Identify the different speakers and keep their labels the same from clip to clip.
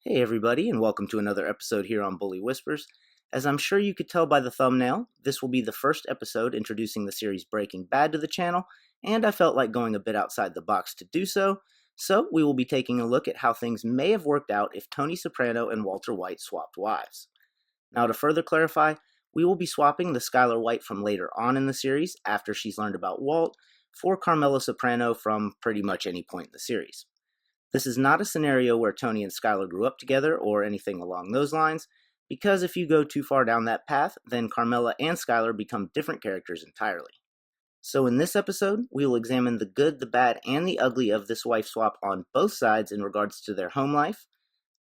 Speaker 1: Hey everybody, and welcome to another episode here on Bully Whispers. As I'm sure you could tell by the thumbnail, this will be the first episode introducing the series Breaking Bad to the channel, and I felt like going a bit outside the box to do so. So we will be taking a look at how things may have worked out if Tony Soprano and Walter White swapped wives. Now to further clarify, we will be swapping the Skyler White from later on in the series, after she's learned about Walt, for Carmela Soprano from pretty much any point in the series. This is not a scenario where Tony and Skyler grew up together or anything along those lines, because if you go too far down that path, then Carmela and Skyler become different characters entirely. So in this episode, we will examine the good, the bad, and the ugly of this wife swap on both sides in regards to their home life,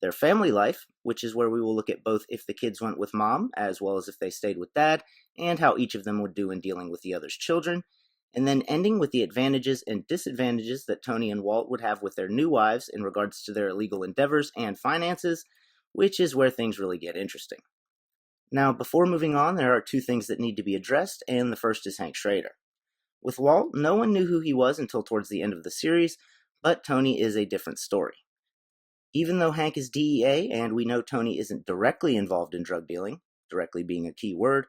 Speaker 1: their family life, which is where we will look at both if the kids went with mom, as well as if they stayed with dad, and how each of them would do in dealing with the other's children, and then ending with the advantages and disadvantages that Tony and Walt would have with their new wives in regards to their illegal endeavors and finances, which is where things really get interesting. Now, before moving on, there are two things that need to be addressed, and the first is Hank Schrader. With Walt, no one knew who he was until towards the end of the series, but Tony is a different story. Even though Hank is DEA, and we know Tony isn't directly involved in drug dealing, directly being a key word,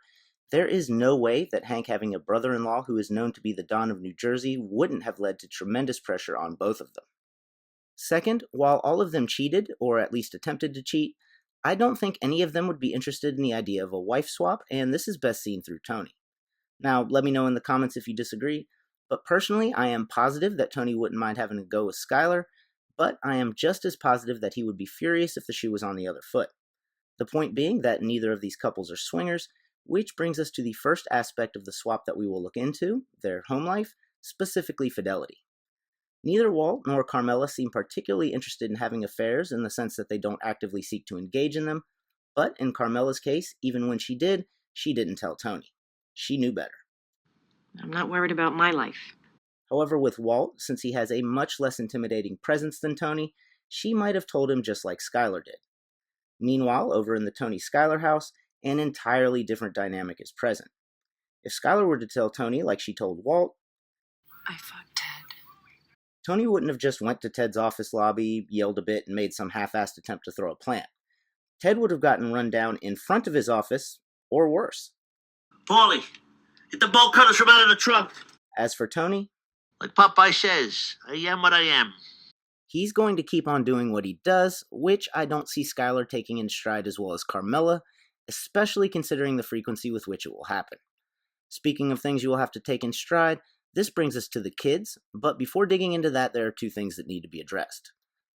Speaker 1: there is no way that Hank having a brother-in-law who is known to be the Don of New Jersey wouldn't have led to tremendous pressure on both of them. Second, while all of them cheated, or at least attempted to cheat, I don't think any of them would be interested in the idea of a wife swap, and this is best seen through Tony. Now, let me know in the comments if you disagree, but personally, I am positive that Tony wouldn't mind having to go with Skyler, but I am just as positive that he would be furious if the shoe was on the other foot. The point being that neither of these couples are swingers, which brings us to the first aspect of the swap that we will look into, their home life, specifically fidelity. Neither Walt nor Carmela seem particularly interested in having affairs in the sense that they don't actively seek to engage in them, but in Carmela's case, even when she did, she didn't tell Tony. She knew better.
Speaker 2: I'm not worried about my life.
Speaker 1: However, with Walt, since he has a much less intimidating presence than Tony, she might have told him just like Skyler did. Meanwhile, over in the Tony-Skyler house, an entirely different dynamic is present. If Skyler were to tell Tony like she told Walt,
Speaker 2: I fucked Ted.
Speaker 1: Tony wouldn't have just went to Ted's office lobby, yelled a bit, and made some half-assed attempt to throw a plant. Ted would have gotten run down in front of his office, or worse.
Speaker 3: Paulie, get the bolt cutters from out of the truck.
Speaker 1: As for Tony,
Speaker 3: Like Popeye says, I am what I am.
Speaker 1: he's going to keep on doing what he does, which I don't see Skyler taking in stride as well as Carmela, especially considering the frequency with which it will happen. Speaking of things you will have to take in stride, this brings us to the kids, but before digging into that, there are two things that need to be addressed.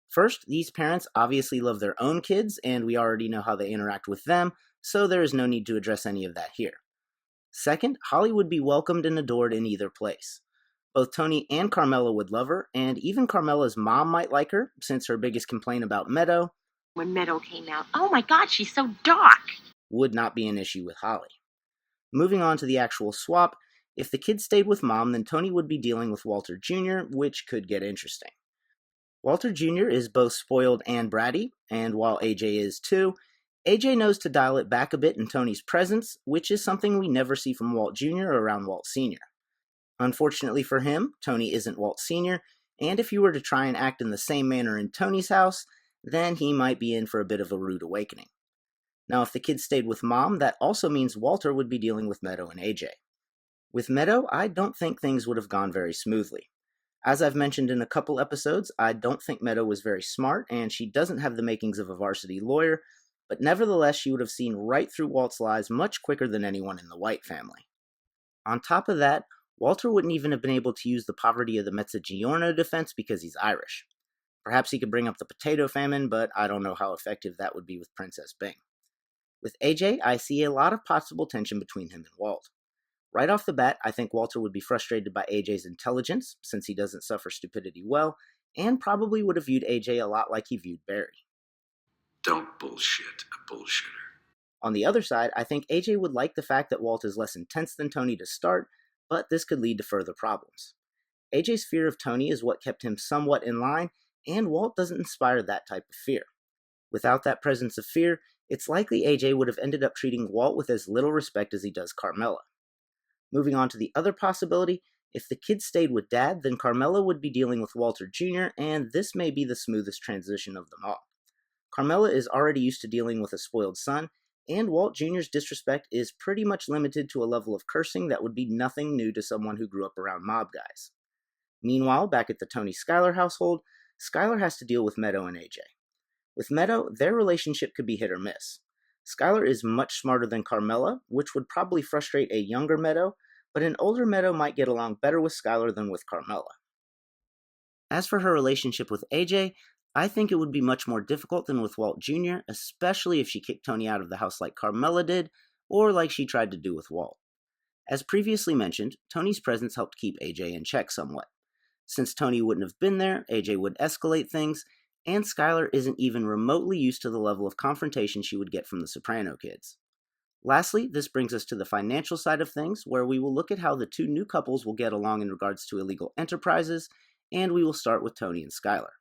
Speaker 1: First, these parents obviously love their own kids, and we already know how they interact with them, so there is no need to address any of that here. Second, Holly would be welcomed and adored in either place. Both Tony and Carmela would love her, and even Carmela's mom might like her, since her biggest complaint about Meadow,
Speaker 2: When Meadow came out, oh my God, she's so dark.
Speaker 1: would not be an issue with Holly. Moving on to the actual swap, if the kids stayed with mom, then Tony would be dealing with Walter Jr., which could get interesting. Walter Jr. is both spoiled and bratty, and while AJ is too, AJ knows to dial it back a bit in Tony's presence, which is something we never see from Walt Jr. or around Walt Sr. Unfortunately for him, Tony isn't Walt Sr., and if you were to try and act in the same manner in Tony's house, then he might be in for a bit of a rude awakening. Now, if the kids stayed with mom, that also means Walter would be dealing with Meadow and AJ. With Meadow, I don't think things would have gone very smoothly. As I've mentioned in a couple episodes, I don't think Meadow was very smart, and she doesn't have the makings of a varsity lawyer, but nevertheless she would have seen right through Walt's lies much quicker than anyone in the White family. On top of that, Walter wouldn't even have been able to use the poverty of the Mezzogiorno defense because he's Irish. Perhaps he could bring up the potato famine, but I don't know how effective that would be with Princess Bing. With AJ, I see a lot of possible tension between him and Walt. Right off the bat, I think Walter would be frustrated by AJ's intelligence, since he doesn't suffer stupidity well, and probably would have viewed AJ a lot like he viewed Barry.
Speaker 4: Don't bullshit a bullshitter.
Speaker 1: On the other side, I think AJ would like the fact that Walt is less intense than Tony to start, but this could lead to further problems. AJ's fear of Tony is what kept him somewhat in line, and Walt doesn't inspire that type of fear. Without that presence of fear, it's likely AJ would have ended up treating Walt with as little respect as he does Carmela. Moving on to the other possibility, if the kids stayed with Dad, then Carmela would be dealing with Walter Jr., and this may be the smoothest transition of them all. Carmela is already used to dealing with a spoiled son, and Walt Jr.'s disrespect is pretty much limited to a level of cursing that would be nothing new to someone who grew up around mob guys. Meanwhile, back at the Tony Skyler household, Skyler has to deal with Meadow and AJ. With Meadow, their relationship could be hit or miss. Skyler is much smarter than Carmela, which would probably frustrate a younger Meadow, but an older Meadow might get along better with Skyler than with Carmela. As for her relationship with AJ, I think it would be much more difficult than with Walt Jr., especially if she kicked Tony out of the house like Carmela did, or like she tried to do with Walt. As previously mentioned, Tony's presence helped keep AJ in check somewhat. Since Tony wouldn't have been there, AJ would escalate things, and Skyler isn't even remotely used to the level of confrontation she would get from the Soprano kids. Lastly, this brings us to the financial side of things, where we will look at how the two new couples will get along in regards to illegal enterprises, and we will start with Tony and Skyler.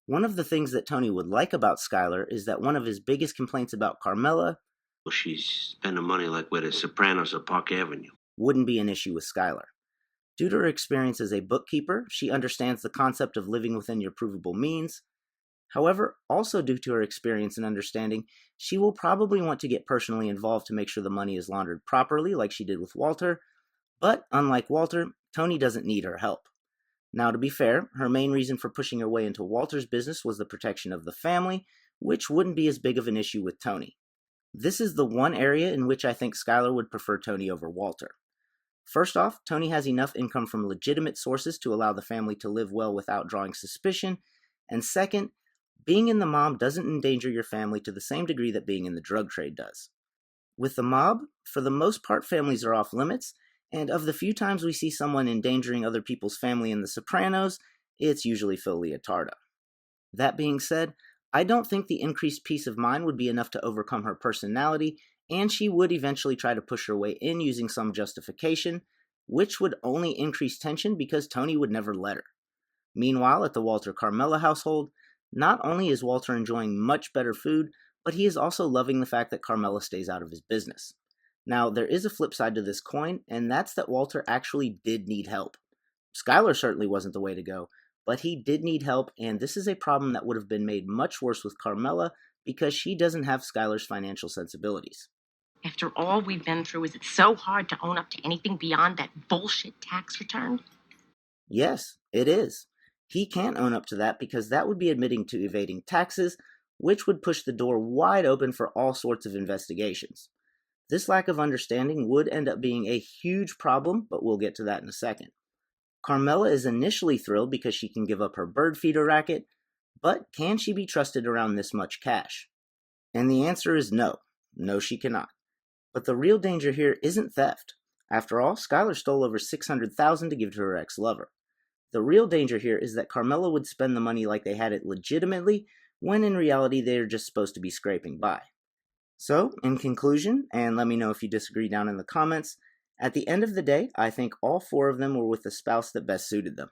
Speaker 1: One of the things that Tony would like about Skyler is that one of his biggest complaints about Carmela,
Speaker 3: Well, she's spending money like we're the Sopranos of Park Avenue.
Speaker 1: wouldn't be an issue with Skyler. Due to her experience as a bookkeeper, she understands the concept of living within your provable means. However, also due to her experience and understanding, she will probably want to get personally involved to make sure the money is laundered properly like she did with Walter, but unlike Walter, Tony doesn't need her help. Now, to be fair, her main reason for pushing her way into Walter's business was the protection of the family, which wouldn't be as big of an issue with Tony. This is the one area in which I think Skyler would prefer Tony over Walter. First off, Tony has enough income from legitimate sources to allow the family to live well without drawing suspicion, and second, being in the mob doesn't endanger your family to the same degree that being in the drug trade does. With the mob, for the most part, families are off limits, and of the few times we see someone endangering other people's family in The Sopranos, it's usually Phil Leotardo. That being said, I don't think the increased peace of mind would be enough to overcome her personality, and she would eventually try to push her way in using some justification, which would only increase tension because Tony would never let her. Meanwhile, at the Walter Carmela household, not only is Walter enjoying much better food, but he is also loving the fact that Carmela stays out of his business. Now, there is a flip side to this coin, and that's that Walter actually did need help. Skyler certainly wasn't the way to go, but he did need help, and this is a problem that would have been made much worse with Carmela because she doesn't have Skyler's financial sensibilities.
Speaker 2: After all we've been through, is it so hard to own up to anything beyond that bullshit tax return?
Speaker 1: Yes, it is. He can't own up to that because that would be admitting to evading taxes, which would push the door wide open for all sorts of investigations. This lack of understanding would end up being a huge problem, but we'll get to that in a second. Carmela is initially thrilled because she can give up her bird feeder racket, but can she be trusted around this much cash? And the answer is no. No, she cannot. But the real danger here isn't theft. After all, Skyler stole over $600,000 to give to her ex-lover. The real danger here is that Carmela would spend the money like they had it legitimately, when in reality they are just supposed to be scraping by. So, in conclusion, and let me know if you disagree down in the comments, at the end of the day, I think all four of them were with the spouse that best suited them.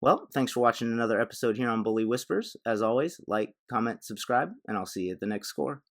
Speaker 1: Well, thanks for watching another episode here on Bully Whispers. As always, like, comment, subscribe, and I'll see you at the next score.